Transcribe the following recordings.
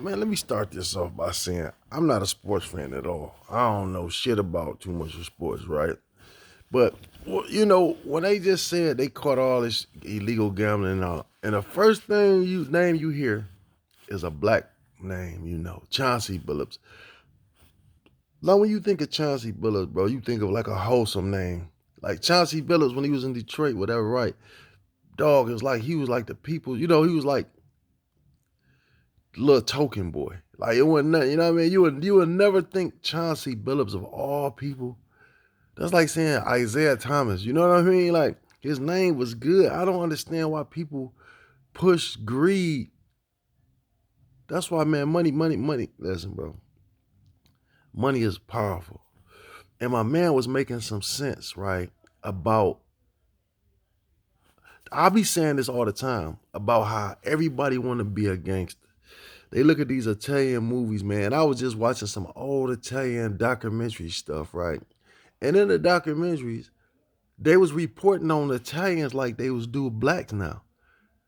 Man, let me start this off by saying I'm not a sports fan at all. I don't know shit about too much of sports, right? But well, when they just said they caught all this illegal gambling and the first thing you hear is a black name, Chauncey Billups. Now, when you think of Chauncey Billups, bro, you think of like a wholesome name, like Chauncey Billups when he was in Detroit, whatever, right? Dog, it was like he was like the people, he was like little token boy. Like it wasn't nothing, you know what I mean? You would never think Chauncey Billups of all people. That's like saying Isaiah Thomas. You know what I mean? Like his name was good. I don't understand why people push greed. That's why, man, money. Listen, bro. Money is powerful. And my man was making some sense, right? About I'll be saying this all the time about how everybody want to be a gangster. They look at these Italian movies, man. I was just watching some old Italian documentary stuff, right? And in the documentaries, they was reporting on Italians like they was do blacks now.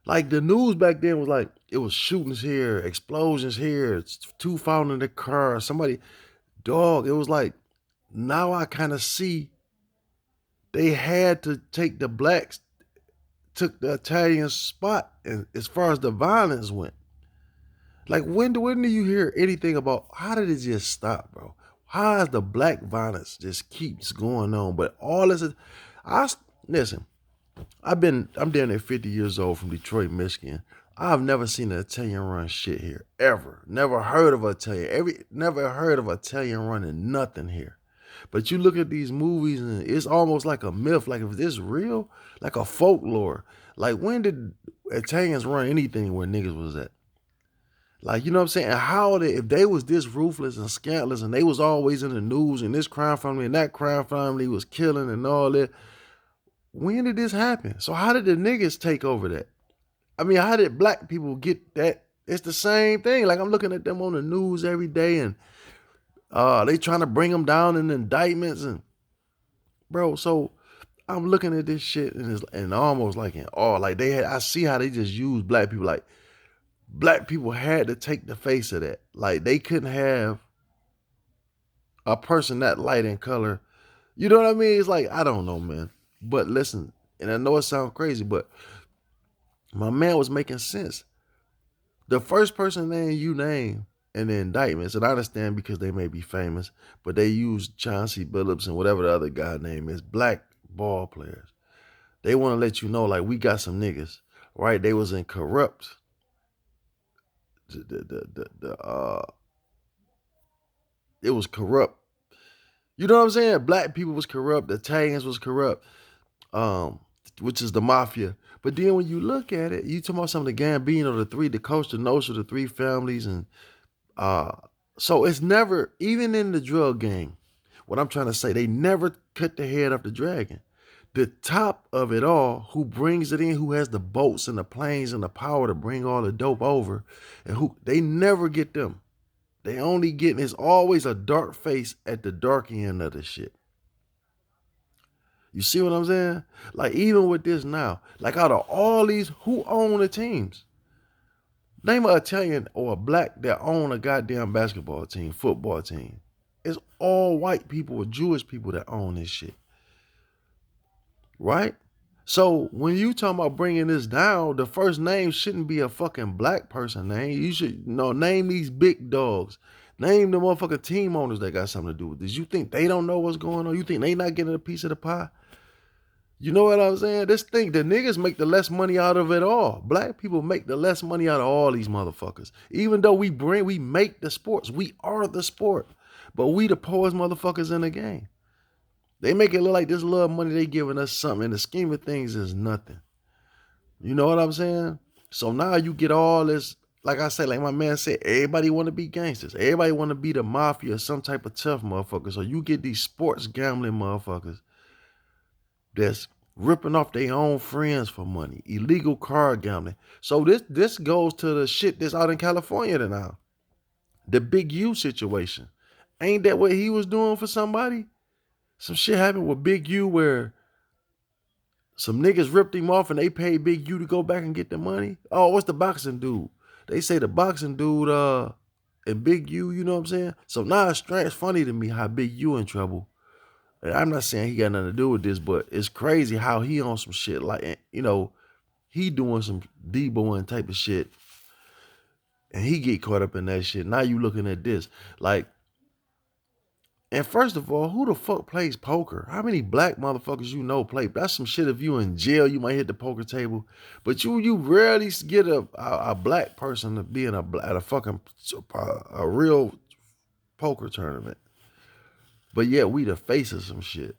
Like the news back then was like it was shootings here, explosions here, two found in the car, somebody dog. It was like now I kind of see they had to take the blacks, took the Italian spot, and as far as the violence went. Like when do you hear anything about how did it just stop, bro? How is the black violence just keeps going on? But all this is, I listen. I'm down there 50 years old from Detroit, Michigan. I've never seen an Italian run shit here ever. Never heard of Italian. Never heard of Italian running nothing here. But you look at these movies and it's almost like a myth. Like if this real, like a folklore. Like when did Italians run anything where niggas was at? Like, you know what I'm saying? And how they, if they was this ruthless and scandalous and they was always in the news and this crime family and that crime family was killing and all that, when did this happen? So how did the niggas take over that? I mean, how did black people get that? It's the same thing. Like I'm looking at them on the news every day and they trying to bring them down in indictments and bro, so I'm looking at this shit and it's and almost like in awe. Like I see how they just use black people. Like black people had to take the face of that. Like they couldn't have a person that light in color. You know what I mean? It's like, I don't know, man. But listen, and I know it sounds crazy, but my man was making sense. The first person name you name in the indictments, and I understand because they may be famous, but they use Chauncey Billups and whatever the other guy name is, black ball players. They want to let you know, like, we got some niggas, right? They was in corrupt, it was corrupt. You know what I'm saying? Black people was corrupt, the Italians was corrupt, um, which is the mafia. But then when you look at it, you talk about some of the Gambino, the Costa Nostra, the three families, and uh, so it's never, even in the drug game, what I'm trying to say, they never cut the head off the dragon. The top of it all, who brings it in, who has the boats and the planes and the power to bring all the dope over, and who they never get them. They only get, it's always a dark face at the dark end of the shit. You see what I'm saying? Like even with this now, like out of all these, who own the teams? Name an Italian or a black that own a goddamn basketball team, football team. It's all white people or Jewish people that own this shit, right? So when you talking about bringing this down, the first name shouldn't be a fucking black person name. You should name these big dogs. Name the motherfucking team owners that got something to do with this. You think they don't know what's going on? You think they not getting a piece of the pie? You know what I'm saying? This thing, the niggas make the less money out of it all. Black people make the less money out of all these motherfuckers. Even though we make the sports. We are the sport. But we the poorest motherfuckers in the game. They make it look like this little money they giving us something. In the scheme of things is nothing. You know what I'm saying? So now you get all this, like I said, like my man said, everybody want to be gangsters. Everybody want to be the mafia or some type of tough motherfucker. So you get these sports gambling motherfuckers that's ripping off their own friends for money, illegal card gambling. So this goes to the shit that's out in California now. The Big U situation. Ain't that what he was doing for somebody? Some shit happened with Big U where some niggas ripped him off and they paid Big U to go back and get the money. Oh, what's the boxing dude? They say the boxing dude, and Big U, you know what I'm saying? So now it's funny to me how Big U in trouble. And I'm not saying he got nothing to do with this, but it's crazy how he on some shit like, he doing some Deboing type of shit, and he get caught up in that shit. Now you looking at this, like, and first of all, who the fuck plays poker? How many black motherfuckers you know play? That's some shit. If you in jail, you might hit the poker table, but you rarely get a black person to be at a fucking a real poker tournament. But yeah, we the face of some shit.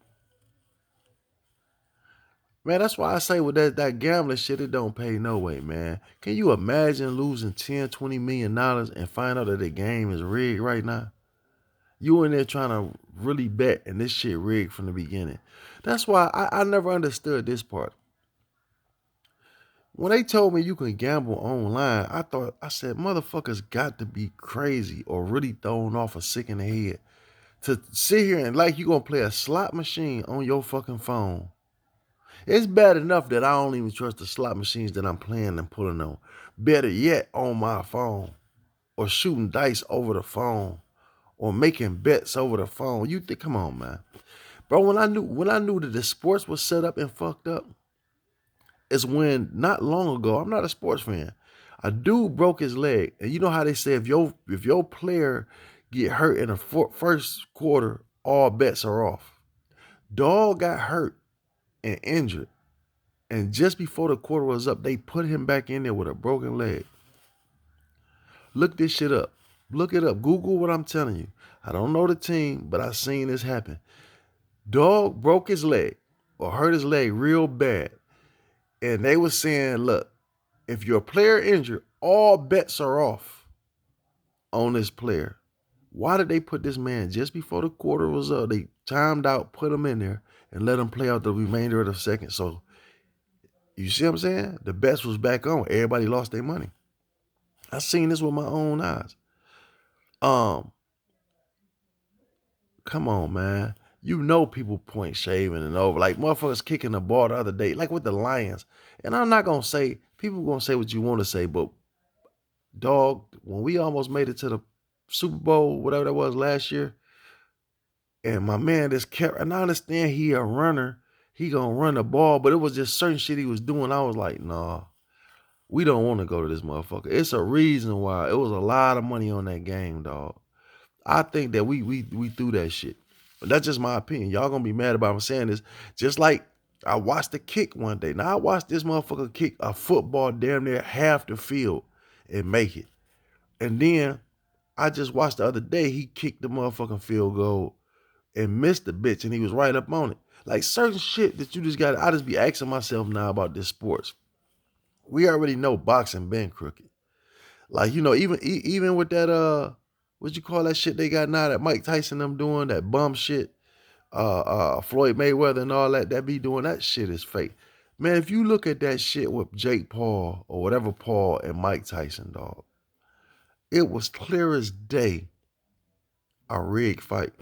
Man, that's why I say with that gambling shit, it don't pay no way, man. Can you imagine losing 10, $20 million and find out that the game is rigged right now? You in there trying to really bet, and this shit rigged from the beginning. That's why I never understood this part. When they told me you can gamble online, I said, motherfuckers got to be crazy or really thrown off or sick in the head to sit here and like you gonna play a slot machine on your fucking phone. It's bad enough that I don't even trust the slot machines that I'm playing and pulling on. Better yet, on my phone or shooting dice over the phone or making bets over the phone. You think, come on, man. Bro, when I knew that the sports was set up and fucked up, is when not long ago, I'm not a sports fan. A dude broke his leg. And you know how they say if your player get hurt in the first quarter, all bets are off. Dog got hurt and injured. And just before the quarter was up, they put him back in there with a broken leg. Look this shit up. Look it up. Google what I'm telling you. I don't know the team, but I seen this happen. Dog broke his leg or hurt his leg real bad. And they was saying, look, if your player injured, all bets are off on this player. Why did they put this man just before the quarter was up? They timed out, put him in there, and let him play out the remainder of the second. So you see what I'm saying? The bets was back on. Everybody lost their money. I seen this with my own eyes. Um, Come on, man. You know people point shaving and over. Like motherfuckers kicking the ball the other day, like with the Lions. And I'm not gonna say, people gonna say what you want to say, but dog, when we almost made it to the Super Bowl, whatever that was last year, and my man just kept, and I understand he a runner, he gonna run the ball, but it was just certain shit he was doing. I was like, nah, we don't want to go to this motherfucker. It's a reason why. It was a lot of money on that game, dog. I think that we threw that shit. But that's just my opinion. Y'all gonna be mad about me saying this. Just like I watched the kick one day. Now I watched this motherfucker kick a football damn near half the field and make it. And then I just watched the other day, he kicked the motherfucking field goal and missed the bitch, and he was right up on it. Like certain shit that you just got, I just be asking myself now about this sports. We already know boxing been crooked. Like, even with that what you call that shit they got now that Mike Tyson them doing, that bum shit, Floyd Mayweather and all that be doing, that shit is fake. Man, if you look at that shit with Jake Paul or whatever Paul and Mike Tyson, dog, it was clear as day a rigged fight.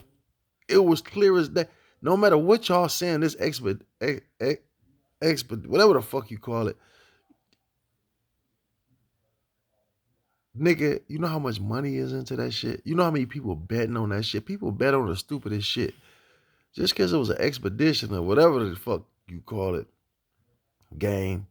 It was clear as day. No matter what y'all saying, this whatever the fuck you call it, nigga, you know how much money is into that shit? You know how many people betting on that shit? People bet on the stupidest shit. Just because it was an expedition or whatever the fuck you call it, game,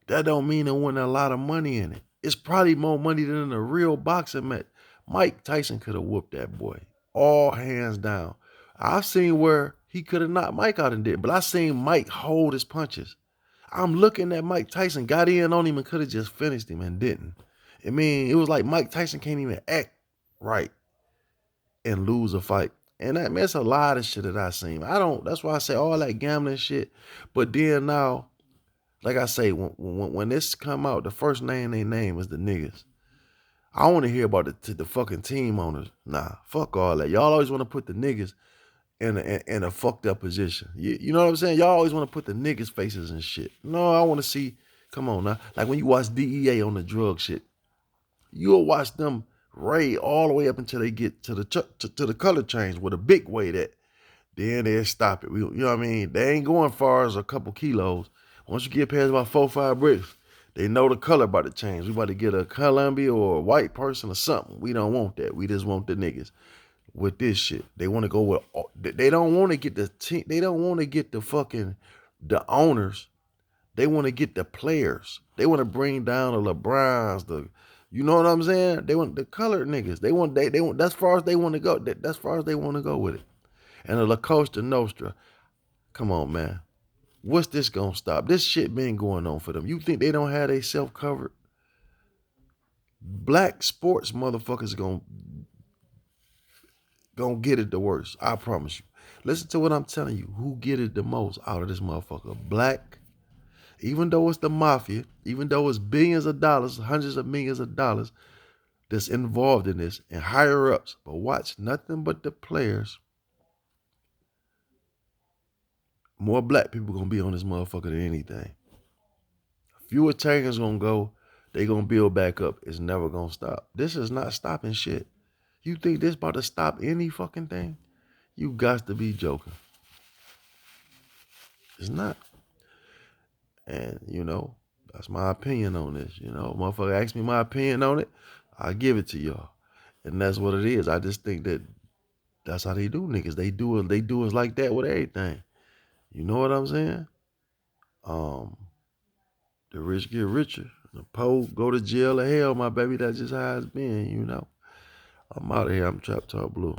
that don't mean there wasn't a lot of money in it. It's probably more money than in a real boxing match. Mike Tyson could have whooped that boy. All hands down. I've seen where he could have knocked Mike out and did, but I seen Mike hold his punches. I'm looking at Mike Tyson, got in on him and could have just finished him and didn't. I mean, it was like Mike Tyson can't even act right and lose a fight. And that's a lot of shit that I seen. That's why I say all that gambling shit. But then now, like I say, when this come out, the first name they name is the niggas. I want to hear about the fucking team owners. Nah, fuck all that. Y'all always want to put the niggas in a fucked up position. You know what I'm saying? Y'all always want to put the niggas' faces and shit. No, I want to see, come on now. Like when you watch DEA on the drug shit, you'll watch them raid all the way up until they get to the color change with a big weight at. Then they'll stop it. You know what I mean? They ain't going far as a couple kilos. Once you get past about 4 or 5 bricks, They know the color about to change. We about to get a Columbia or a white person or something. We don't want that. We just want the niggas with this shit. They want to go with. They don't want to get the team. They don't want to get the fucking the owners. They want to get the players. They want to bring down the LeBrons. You know what I'm saying? They want the colored niggas. They want. That's far as they want to go. That's far as they want to go with it. And the La Costa Nostra. Come on, man. What's this gonna stop? This shit been going on for them. You think they don't have they self covered? Black sports motherfuckers gonna get it the worst. I promise you. Listen to what I'm telling you. Who get it the most out of this motherfucker? Black. Even though it's the mafia, even though it's billions of dollars, hundreds of millions of dollars that's involved in this and higher ups. But watch, nothing but the players. More black people gonna be on this motherfucker than anything. Fewer Italians gonna go. They gonna build back up. It's never gonna stop. This is not stopping shit. You think this about to stop any fucking thing? You got to be joking. It's not. And, that's my opinion on this. Motherfucker ask me my opinion on it, I give it to y'all. And that's what it is. I just think that that's how they do niggas. They do us like that with everything. You know what I'm saying? The rich get richer. The poor go to jail or hell, my baby. That's just how it's been, I'm out of here. I'm Trap Talk Blue.